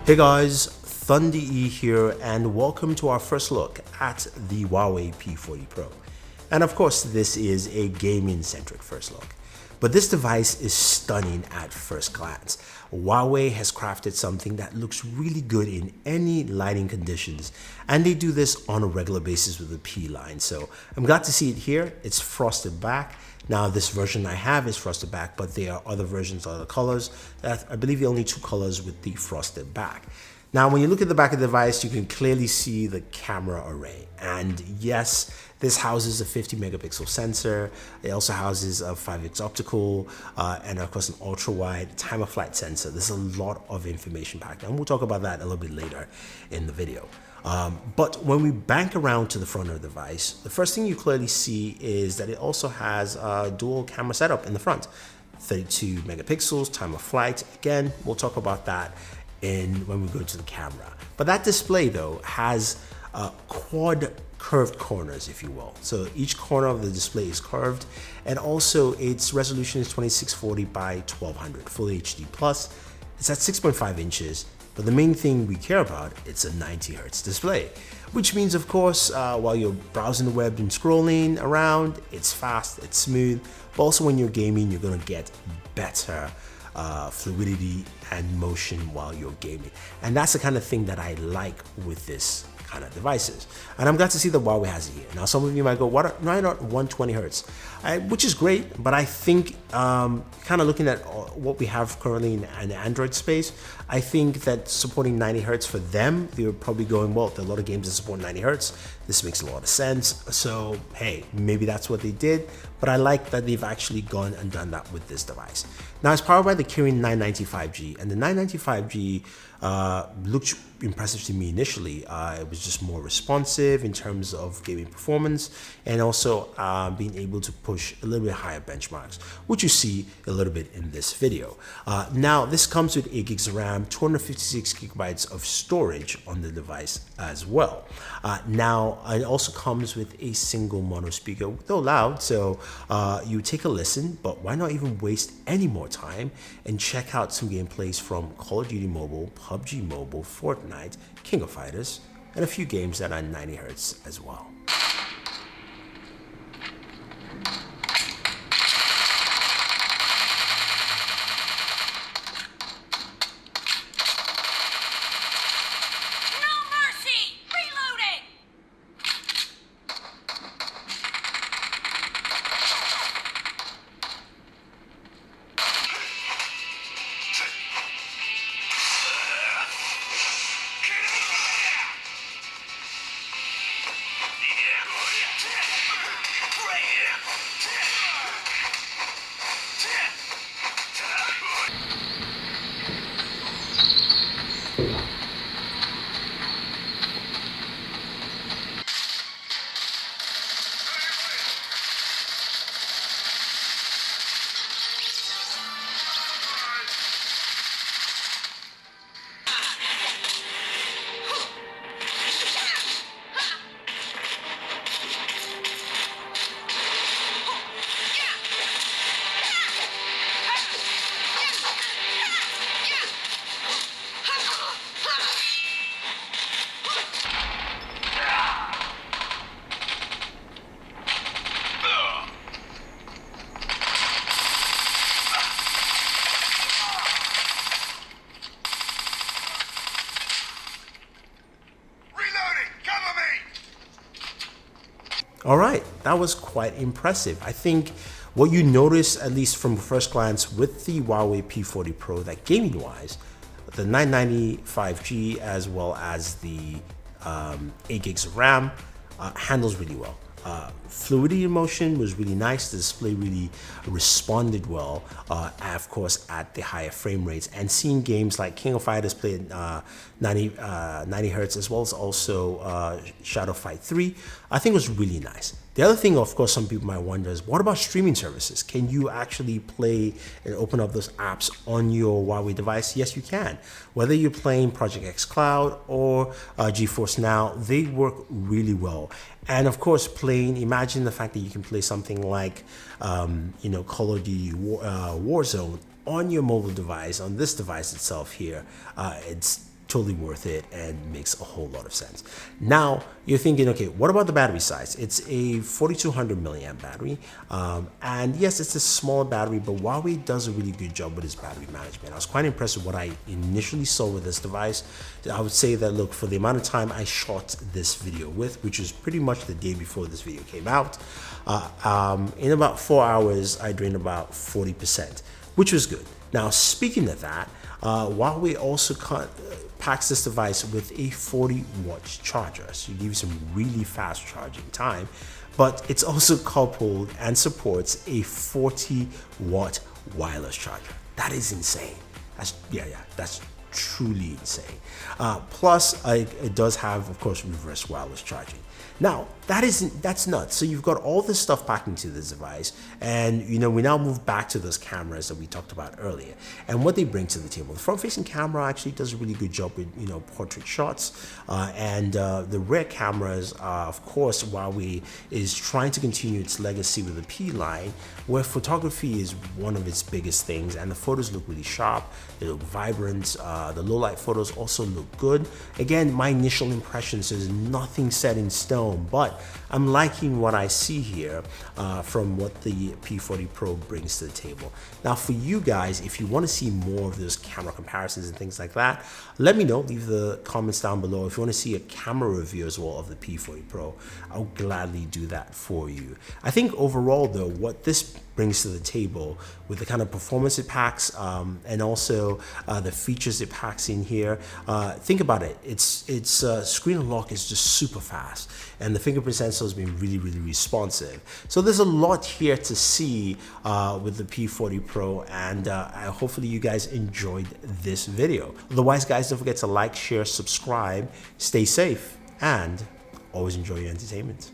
Hey guys, Thunder E here and welcome to our first look at the Huawei P40 Pro. And of course this is a gaming centric first look. But this device is stunning at first glance. Huawei has crafted something that looks really good in any lighting conditions, and they do this on a regular basis with the P line. So I'm glad to see it here. It's frosted back. Now this version I have is frosted back, but there are other versions, other colors. I believe the only two colors with the frosted back. Now, when you look at the back of the device, you can clearly see the camera array. And yes, this houses a 50 megapixel sensor. It also houses a 5x optical and of course an ultra wide time of flight sensor. There's a lot of information packed, and we'll talk about that a little bit later in the video. But when we bank around to the front of the device, the first thing you clearly see is that it also has a dual camera setup in the front. 32 megapixels, time of flight. Again, we'll talk about that when we go to the camera. But that display though has quad curved corners, if you will. So each corner of the display is curved, and also its resolution is 2640 by 1200 full HD plus. It's at 6.5 inches, but the main thing we care about, it's a 90 hertz display, which means of course while you're browsing the web and scrolling around, it's fast, it's smooth, but also when you're gaming, you're gonna get better fluidity and motion while you're gaming. And that's the kind of thing that I like with this kind of devices. And I'm glad to see that Huawei has it here. Now some of you might go, why not 120 hertz? Which is great, but I think kind of looking at what we have currently in the Android space, I think that supporting 90 hertz for them, they're probably going, well, there are a lot of games that support 90 hertz. This makes a lot of sense. So hey, maybe that's what they did, but I like that they've actually gone and done that with this device. Now it's powered by the Kirin 995G, and the 995G looked impressive to me initially. It was just more responsive in terms of gaming performance, and also being able to push a little bit higher benchmarks, which you see a little bit in this video. Now this comes with 8 gigs of RAM, 256 gigabytes of storage on the device as well. Now it also comes with a single mono speaker, though loud, so you take a listen, but why not even waste any more time and check out some gameplays from Call of Duty Mobile, PUBG Mobile, Fortnite, King of Fighters, and a few games that are 90 hertz as well. All right, that was quite impressive. I think what you notice, at least from first glance with the Huawei P40 Pro, that gaming wise, the 995G as well as the 8 gigs of RAM handles really well. Fluidity in motion was really nice. The display really responded well, of course, at the higher frame rates. And seeing games like King of Fighters play at 90 hertz, as well as also Shadow Fight 3, I think was really nice. The other thing, of course, some people might wonder is, what about streaming services? Can you actually play and open up those apps on your Huawei device? Yes, you can. Whether you're playing Project X Cloud or GeForce Now, they work really well. And of course, imagine the fact that you can play something like, Call of Duty Warzone on your mobile device, on this device itself here. It's totally worth it and makes a whole lot of sense. Now you're thinking, okay, what about the battery size? It's a 4200 milliamp battery, and yes, it's a smaller battery, but Huawei does a really good job with its battery management. I was quite impressed with what I initially saw with this device. I would say that, look, for the amount of time I shot this video with, which was pretty much the day before this video came out, in about 4 hours I drained about 40%, which was good. Now, speaking of that, Huawei also packs this device with a 40-watt charger, so you give you some really fast charging time, but it's also coupled and supports a 40-watt wireless charger. That is insane. That's truly insane. Plus, it does have, of course, reverse wireless charging. Now, that's nuts. So you've got all this stuff packed into this device, and we now move back to those cameras that we talked about earlier and what they bring to the table. The front-facing camera actually does a really good job with portrait shots, and the rear cameras, of course, Huawei is trying to continue its legacy with the P line, where photography is one of its biggest things, and the photos look really sharp, they look vibrant. The low-light photos also look good. Again, my initial impressions is nothing set in stone, but I'm liking what I see here from what the P40 Pro brings to the table. Now, for you guys, if you want to see more of those camera comparisons and things like that, let me know. Leave the comments down below. If you want to see a camera review as well of the P40 Pro, I'll gladly do that for you. I think overall, though, what this brings to the table with the kind of performance it packs, and also the features it packs in here, think about it. Its screen unlock is just super fast, and the fingerprint sensor has been really, really responsive. So there's a lot here to see with the P40 Pro, and hopefully you guys enjoyed this video. Otherwise, guys, don't forget to like, share, subscribe, stay safe, and always enjoy your entertainment.